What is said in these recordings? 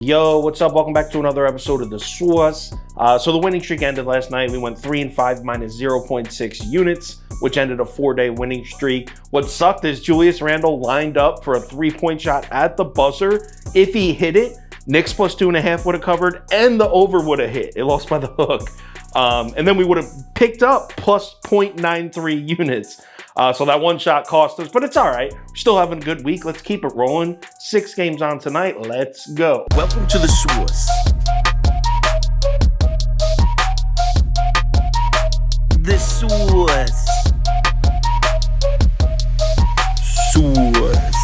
Yo, what's up? Welcome back to another episode of The Source. So the winning streak ended last night. We went 3-5 minus 0.6 units, which ended a 4-day winning streak. What sucked is Julius Randle lined up for a 3-point shot at the buzzer. If he hit it, Knicks plus 2.5 would have covered and the over would have hit. It lost by the hook. And then we would have picked up plus 0.93 units. So that one shot cost us, but it's all right. We're still having a good week. Let's keep it rolling. 6 games on tonight. Let's go. Welcome to The Source. The Source. Source.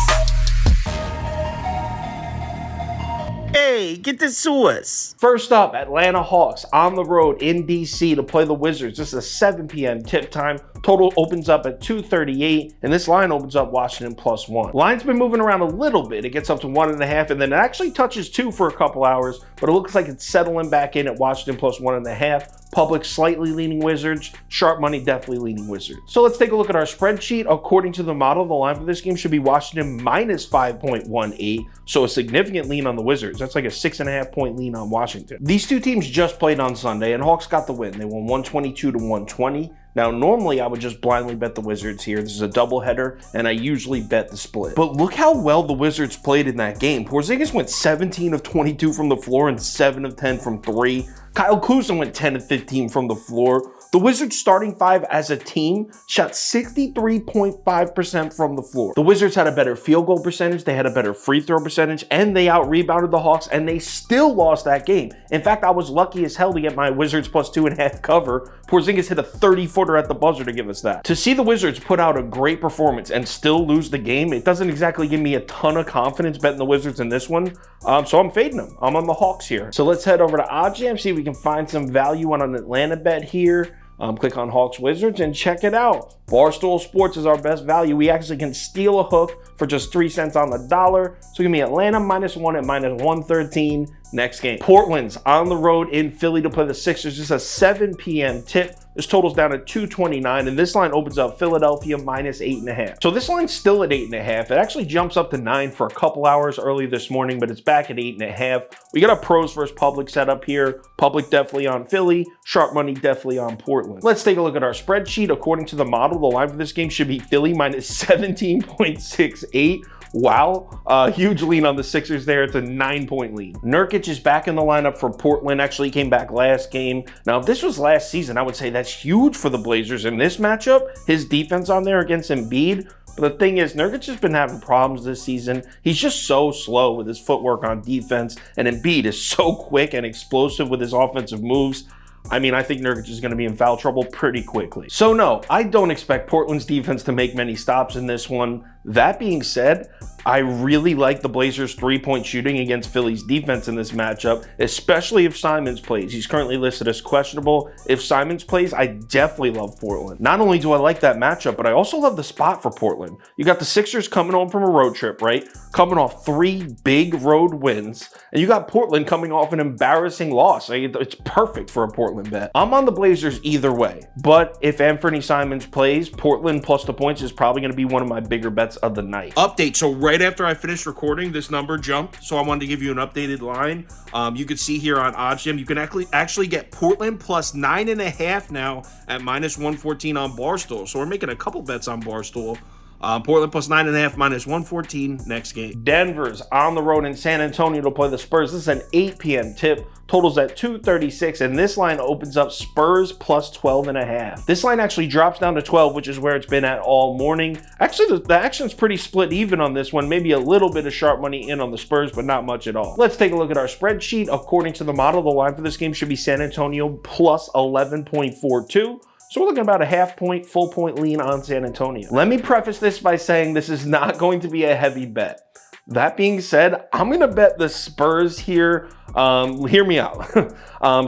Hey, get the Source. First up, Atlanta Hawks on the road in DC to play the Wizards. This is a 7 p.m. tip time. Total opens up at 238, and this line opens up Washington plus 1. Line's been moving around a little bit. It gets up to 1.5, and then it actually touches 2 for a couple hours, but it looks like it's settling back in at Washington plus 1.5. Public slightly leaning Wizards. Sharp money definitely leaning Wizards. So let's take a look at our spreadsheet. According to the model, the line for this game should be Washington minus 5.18, so a significant lean on the Wizards. That's like a 6.5 point lean on Washington. These two teams just played on Sunday, and Hawks got the win. They won 122 to 120. Now, normally I would just blindly bet the Wizards here. This is a doubleheader, and I usually bet the split. But look how well the Wizards played in that game. Porzingis went 17 of 22 from the floor and 7 of 10 from 3. Kyle Kuzma went 10 of 15 from the floor. The Wizards starting 5 as a team shot 63.5% from the floor. The Wizards had a better field goal percentage, they had a better free throw percentage, and they out-rebounded the Hawks, and they still lost that game. In fact, I was lucky as hell to get my Wizards plus 2.5 cover. Porzingis hit a 30-footer at the buzzer to give us that. To see the Wizards put out a great performance and still lose the game, it doesn't exactly give me a ton of confidence betting the Wizards in this one, so I'm fading them. I'm on the Hawks here. So let's head over to OddsJam, see if we can find some value on an Atlanta bet here. Click on Hawks Wizards and check it out. Barstool Sports is our best value. We actually can steal a hook for just 3 cents on the dollar. So give me Atlanta minus 1 at minus 113. Next game. Portland's on the road in Philly to play the Sixers. This is a 7 p.m. tip. This totals down to 229, and this line opens up Philadelphia minus 8.5. So this line's still at 8.5. It actually jumps up to 9 for a couple hours early this morning, but it's back at 8.5. We got a pros versus public setup here. Public definitely on Philly. Sharp money definitely on Portland. Let's take a look at our spreadsheet. According to the model, the line for this game should be Philly minus 17.68. Wow, huge lean on the Sixers there. It's a 9-point lead. Nurkic is back in the lineup for Portland. Actually came back last game. Now, if this was last season, I would say that's huge for the Blazers. In this matchup, his defense on there against Embiid. But the thing is, Nurkic has been having problems this season. He's just so slow with his footwork on defense, and Embiid is so quick and explosive with his offensive moves. I mean, I think Nurkic is going to be in foul trouble pretty quickly. So no, I don't expect Portland's defense to make many stops in this one. That being said, I really like the Blazers' 3-point shooting against Philly's defense in this matchup, especially if Simons plays. He's currently listed as questionable. If Simons plays, I definitely love Portland. Not only do I like that matchup, but I also love the spot for Portland. You got the Sixers coming home from a road trip, right? Coming off 3 big road wins, and you got Portland coming off an embarrassing loss. It's perfect for a Portland bet. I'm on the Blazers either way, but if Anthony Simons plays, Portland plus the points is probably going to be one of my bigger bets of the night. Update. So right after I finished recording, this number jumped. So I wanted to give you an updated line. You can see here on OddsJam, you can actually get Portland plus 9.5 now at minus 114 on Barstool. So we're making a couple bets on Barstool. Portland plus 9.5 minus 114 next game. Denver's on the road in San Antonio to play the Spurs. This is an 8 p.m. tip. Totals at 236, and this line opens up Spurs plus 12.5. This line actually drops down to 12, which is where it's been at all morning. Actually, the action's pretty split even on this one. Maybe a little bit of sharp money in on the Spurs, but not much at all. Let's take a look at our spreadsheet. According to the model, the line for this game should be San Antonio plus 11.42. So we're looking about a half-point, full-point lean on San Antonio. Let me preface this by saying this is not going to be a heavy bet. That being said, I'm going to bet the Spurs here. Hear me out.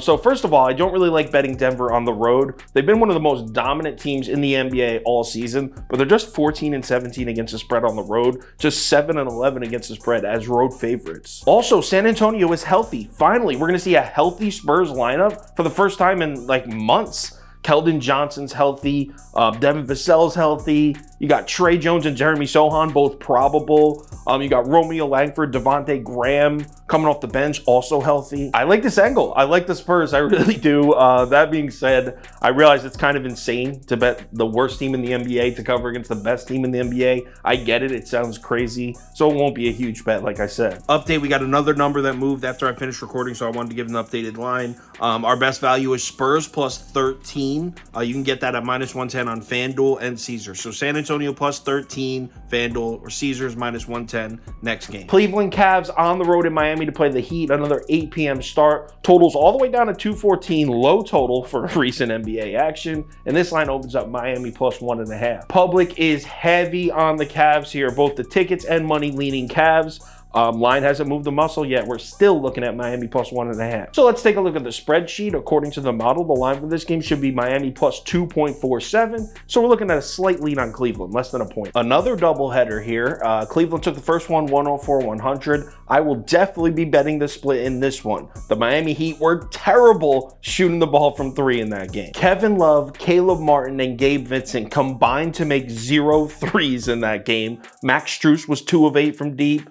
So first of all, I don't really like betting Denver on the road. They've been one of the most dominant teams in the NBA all season, but they're just 14-17 against the spread on the road, just 7-11 against the spread as road favorites. Also, San Antonio is healthy. Finally, we're going to see a healthy Spurs lineup for the first time in like months. Keldon Johnson's healthy, Devin Vassell's healthy, You got Trey Jones and Jeremy Sohan, both probable. You got Romeo Langford, Devontae Graham coming off the bench, also healthy. I like this angle. I like the Spurs. I really do. That being said, I realize it's kind of insane to bet the worst team in the NBA to cover against the best team in the NBA. I get it. It sounds crazy. So it won't be a huge bet, like I said. Update, we got another number that moved after I finished recording, so I wanted to give an updated line. Our best value is Spurs plus 13. You can get that at minus 110 on FanDuel and Caesars. So San Antonio plus 13, FanDuel, or Caesars minus 110 next game. Cleveland Cavs on the road in Miami to play the Heat. Another 8 p.m. start. Totals all the way down to 214. Low total for recent NBA action. And this line opens up Miami plus 1.5. Public is heavy on the Cavs here. Both the tickets and money leaning Cavs. Line hasn't moved the muscle yet. We're still looking at Miami plus 1.5. So let's take a look at the spreadsheet. According to the model, the line for this game should be Miami plus 2.47. So we're looking at a slight lead on Cleveland, less than a point. Another doubleheader here. Cleveland took the first one, 104-100. I will definitely be betting the split in this one. The Miami Heat were terrible shooting the ball from three in that game. Kevin Love, Caleb Martin, and Gabe Vincent combined to make 0 threes in that game. Max Strus was 2 of 8 from deep.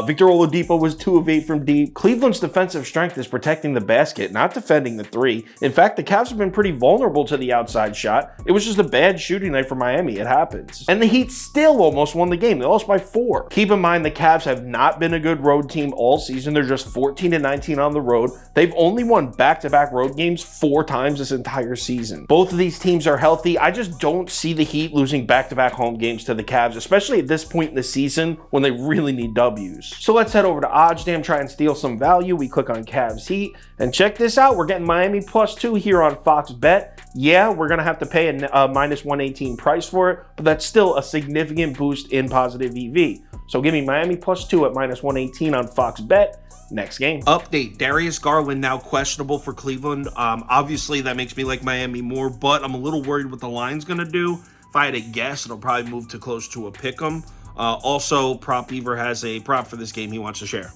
Victor Oladipo was 2 of 8 from deep. Cleveland's defensive strength is protecting the basket, not defending the three. In fact, the Cavs have been pretty vulnerable to the outside shot. It was just a bad shooting night for Miami. It happens. And the Heat still almost won the game. They lost by 4. Keep in mind, the Cavs have not been a good road team all season. They're just 14-19 on the road. They've only won back-to-back road games 4 times this entire season. Both of these teams are healthy. I just don't see the Heat losing back-to-back home games to the Cavs, especially at this point in the season when they really need W's. So let's head over to OddsJam, try and steal some value. We click on Cavs Heat, and check this out. We're getting Miami plus 2 here on Fox Bet. Yeah, we're going to have to pay a minus 118 price for it, but that's still a significant boost in positive EV. So give me Miami plus 2 at minus 118 on Fox Bet. Next game. Update, Darius Garland now questionable for Cleveland. Obviously, that makes me like Miami more, but I'm a little worried what the line's going to do. If I had to guess, it'll probably move to close to a pick'em. Also, Prop Beaver has a prop for this game he wants to share.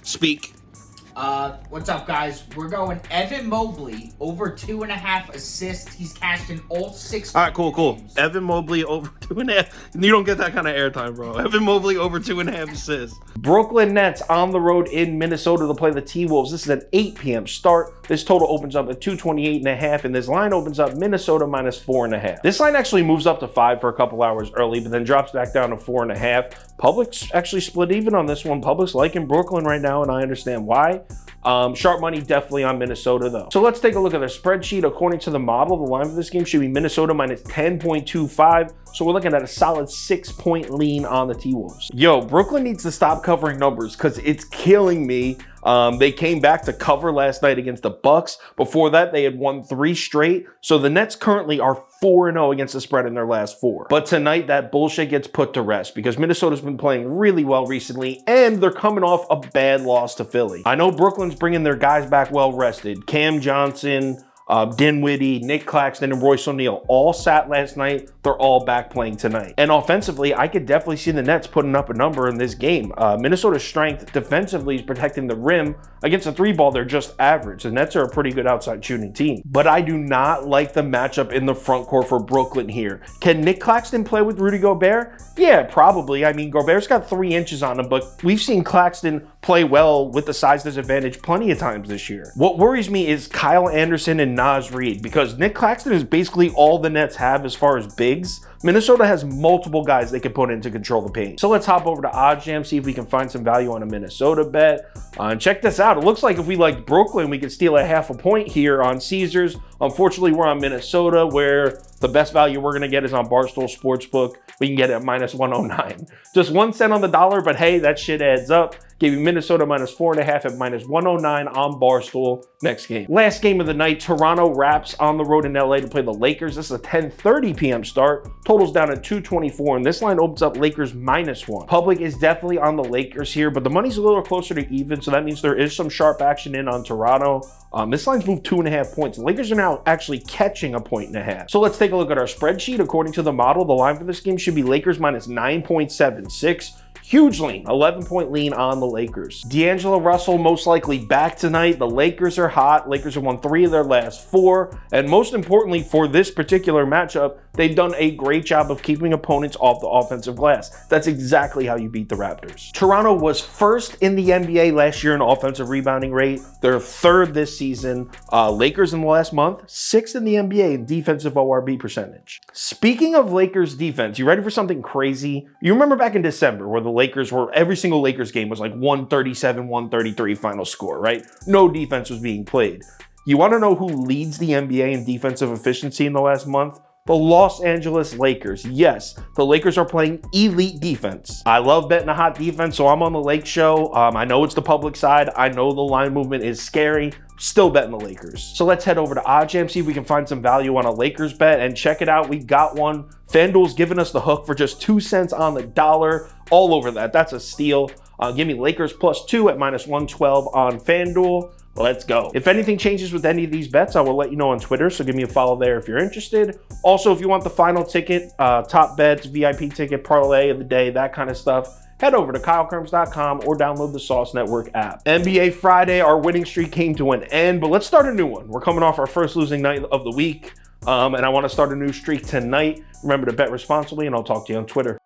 Speak. What's up, guys? We're going Evan Mobley over 2.5 assists. He's cashed in all 6. All right, cool. games. Evan Mobley over 2.5. You don't get that kind of airtime, bro. Evan Mobley over 2.5 assists. Brooklyn Nets on the road in Minnesota to play the T-Wolves. This is an 8 p.m. start. This total opens up at 228.5, and this line opens up Minnesota minus 4.5. This line actually moves up to 5 for a couple hours early, but then drops back down to 4.5. Public's actually split even on this one. Public's liking Brooklyn right now, and I understand why. Sharp money definitely on Minnesota though. So let's take a look at the spreadsheet. According to the model, the line for this game should be Minnesota minus 10.25. So we're looking at a solid 6-point lean on the T-Wolves. Yo, Brooklyn needs to stop covering numbers because it's killing me. They came back to cover last night against the Bucks. Before that, they had won 3 straight. So the Nets currently are 4-0 against the spread in their last 4. But tonight, that bullshit gets put to rest because Minnesota's been playing really well recently, and they're coming off a bad loss to Philly. I know Brooklyn's bringing their guys back well rested. Cam Johnson, Dinwiddie, Nick Claxton, and Royce O'Neal all sat last night. They're all back playing tonight. And offensively, I could definitely see the Nets putting up a number in this game. Minnesota's strength defensively is protecting the rim. Against a 3-ball, they're just average. The Nets are a pretty good outside shooting team. But I do not like the matchup in the front court for Brooklyn here. Can Nick Claxton play with Rudy Gobert? Yeah, probably. I mean, Gobert's got 3 inches on him, but we've seen Claxton play well with the size disadvantage plenty of times this year. What worries me is Kyle Anderson and Naz Reid, because Nick Claxton is basically all the Nets have as far as bigs. Minnesota has multiple guys they can put in to control the paint. So let's hop over to OddsJam, see if we can find some value on a Minnesota bet. And check this out. It looks like if we like Brooklyn, we could steal a half a point here on Caesars. Unfortunately, we're on Minnesota, where the best value we're going to get is on Barstool Sportsbook. We can get it at minus 109. Just 1 cent on the dollar, but hey, that shit adds up. Gave you Minnesota minus 4.5 at minus 109 on Barstool. Next game. Last game of the night, Toronto Raps on the road in LA to play the Lakers. This is a 10:30 p.m. start. Totals down at 224, and this line opens up Lakers minus 1. Public is definitely on the Lakers here, but the money's a little closer to even, so that means there is some sharp action in on Toronto. This line's moved 2.5 points. The Lakers are now actually catching a 1.5. So let's take a look at our spreadsheet. According to the model, the line for this game should be Lakers minus 9.76. Huge lean, 11-point lean on the Lakers. D'Angelo Russell most likely back tonight. The Lakers are hot. Lakers have won 3 of their last 4. And most importantly for this particular matchup, they've done a great job of keeping opponents off the offensive glass. That's exactly how you beat the Raptors. Toronto was first in the NBA last year in offensive rebounding rate. They're third this season. Lakers in the last month, 6th in the NBA in defensive ORB percentage. Speaking of Lakers defense, you ready for something crazy? You remember back in December where the Lakers were, every single Lakers game was like 137, 133 final score, right? No defense was being played. You want to know who leads the NBA in defensive efficiency in the last month? The Los Angeles Lakers. Yes, the Lakers are playing elite defense. I love betting a hot defense, so I'm on the Lake Show. I know it's the public side. I know the line movement is scary. Still betting the Lakers. So let's head over to OddsJam, see if we can find some value on a Lakers bet, and check it out. We got one. FanDuel's giving us the hook for just 2 cents on the dollar. All over that. That's a steal. Give me Lakers +2 at -112 on FanDuel. Let's go. If anything changes with any of these bets, I will let you know on Twitter, so give me a follow there if you're interested. Also, if you want the final ticket, top bets, VIP ticket, parlay of the day, that kind of stuff, head over to KyleKirms.com or download the Sauce Network app. NBA Friday, our winning streak came to an end, but let's start a new one. We're coming off our first losing night of the week, and I want to start a new streak tonight. Remember to bet responsibly, and I'll talk to you on Twitter.